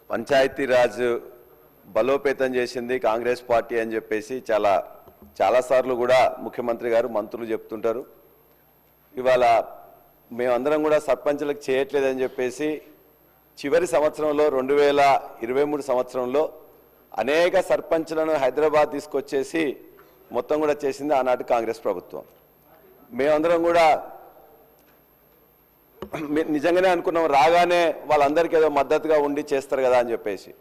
పంచాయతీరాజ్ బలోపేతం చేసింది కాంగ్రెస్ పార్టీ అని చెప్పేసి చాలా సార్లు కూడా ముఖ్యమంత్రి గారు మంత్రులు చెప్తుంటారు. ఇవాళ మేమందరం కూడా సర్పంచులకు చేయట్లేదని చెప్పేసి చివరి సంవత్సరంలో 2023 సంవత్సరంలో అనేక సర్పంచులను హైదరాబాద్ తీసుకొచ్చేసి మొత్తం కూడా చేసింది ఆనాటి కాంగ్రెస్ ప్రభుత్వం. మేమందరం కూడా నిజంగానే అనుకున్నాం, రాగానే వాళ్ళందరికీ ఏదో మద్దతుగా ఉండి చేస్తారు కదా అని చెప్పేసి.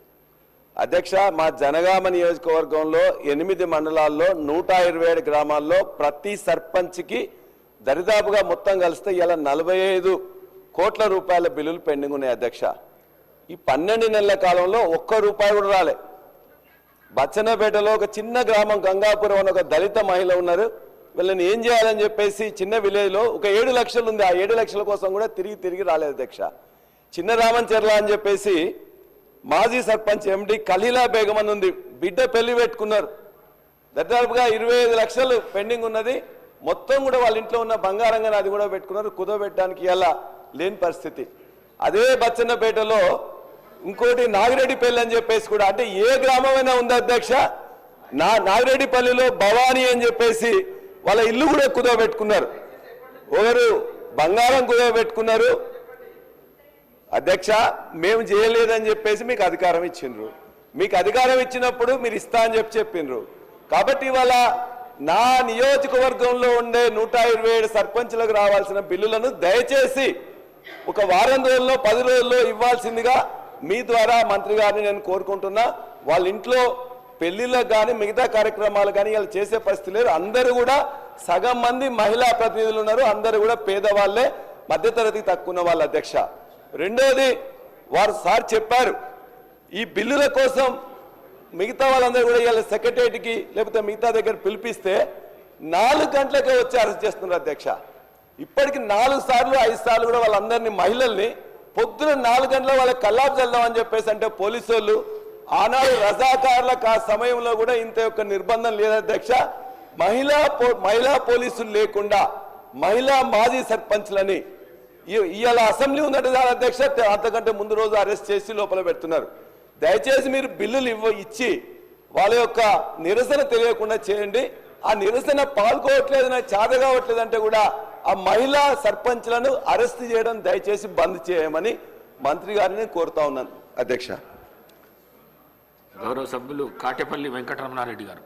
అధ్యక్ష, మా జనగామ నియోజకవర్గంలో 8 మండలాల్లో 127 గ్రామాల్లో ప్రతి సర్పంచ్కి దరిదాపుగా మొత్తం కలిస్తే ఇలా 45 కోట్ల రూపాయల బిల్లులు పెండింగ్ ఉన్నాయి అధ్యక్ష. ఈ 12 నెలల కాలంలో ఒక్క రూపాయి కూడా రాలే. బచ్చన్నపేటలో ఒక చిన్న గ్రామం గంగాపురం అని ఒక దళిత మహిళ ఉన్నారు, వీళ్ళని ఏం చేయాలని చెప్పేసి చిన్న విలేజ్లో ఒక 7 లక్షలు ఉంది, ఆ 7 లక్షల కోసం కూడా తిరిగి రాలేదు అధ్యక్ష. చిన్న రామంచెర్ల అని చెప్పేసి మాజీ సర్పంచ్ ఎండి ఖలీలా బేగం అని ఉంది, బిడ్డ పెళ్లి పెట్టుకున్నారు, దాదాపుగా 25 లక్షలు పెండింగ్ ఉన్నది. మొత్తం కూడా వాళ్ళ ఇంట్లో ఉన్న బంగారంగా అది కూడా పెట్టుకున్నారు, కుదోబెట్టడానికి ఇలా లేని పరిస్థితి. అదే బచ్చన్నపేటలో ఇంకోటి నాగిరెడ్డిపల్లి అని చెప్పేసి కూడా, అంటే ఏ గ్రామమైనా ఉంది అధ్యక్ష, నాగిరెడ్డిపల్లిలో భవానీ అని చెప్పేసి వాళ్ళ ఇల్లు కూడా కుదోబెట్టుకున్నారు, ఒకరు బంగారం కుదోబెట్టుకున్నారు. అధ్యక్ష, మేము చేయలేదని చెప్పేసి మీకు అధికారం ఇచ్చిండ్రు, మీకు అధికారం ఇచ్చినప్పుడు మీరు ఇస్తా అని చెప్పిండ్రు. కాబట్టి ఇవాళ నా నియోజకవర్గంలో ఉండే 127 సర్పంచులకు రావాల్సిన బిల్లులను దయచేసి ఒక వారం రోజుల్లో 10 రోజుల్లో ఇవ్వాల్సిందిగా మీ ద్వారా మంత్రి గారిని నేను కోరుకుంటున్నా. వాళ్ళ ఇంట్లో పెళ్లిళ్ళకు కానీ మిగతా కార్యక్రమాలు కానీ వాళ్ళు చేసే పరిస్థితి లేదు. అందరూ కూడా సగం మంది మహిళా ప్రతినిధులు ఉన్నారు, అందరూ కూడా పేదవాళ్లే, మధ్యతరగతికి తక్కువ ఉన్న వాళ్ళు అధ్యక్ష. రెండోది, వారు సార్ చెప్పారు, ఈ బిల్లుల కోసం మిగతా వాళ్ళందరూ కూడా ఇవాళ సెక్రటరియట్కి లేకపోతే మిగతా దగ్గర పిలిపిస్తే 4 గంటలకే వచ్చి అరెస్ట్ చేస్తున్నారు అధ్యక్ష. ఇప్పటికి 4 సార్లు 5 సార్లు కూడా వాళ్ళందరినీ మహిళల్ని పొద్దున 4 గంటల వాళ్ళకి కల్లాపు చల్దామని చెప్పేసి అంటే పోలీసు వాళ్ళు ఆనాడు రజాకారులకు ఆ సమయంలో కూడా ఇంత యొక్క నిర్బంధం లేదు అధ్యక్ష. మహిళా పోలీసులు లేకుండా మహిళా మాజీ సర్పంచ్లని ఇవాళ అసెంబ్లీ ఉందంటే సార్ అధ్యక్ష, అంతకంటే ముందు రోజు అరెస్ట్ చేసి లోపల పెడుతున్నారు. దయచేసి మీరు బిల్లులు ఇచ్చి వాళ్ళ యొక్క నిరసన తెలియకుండా చేయండి. ఆ నిరసన పాల్గొవట్లేదు, నాకు చేత కావట్లేదు అంటే కూడా ఆ మహిళా సర్పంచ్లను అరెస్ట్ చేయడం దయచేసి బంద్ చేయమని మంత్రి గారిని కోరుతా ఉన్నాను అధ్యక్ష. గౌరవ సభ్యులు కాటేపల్లి వెంకటరమణారెడ్డి గారు.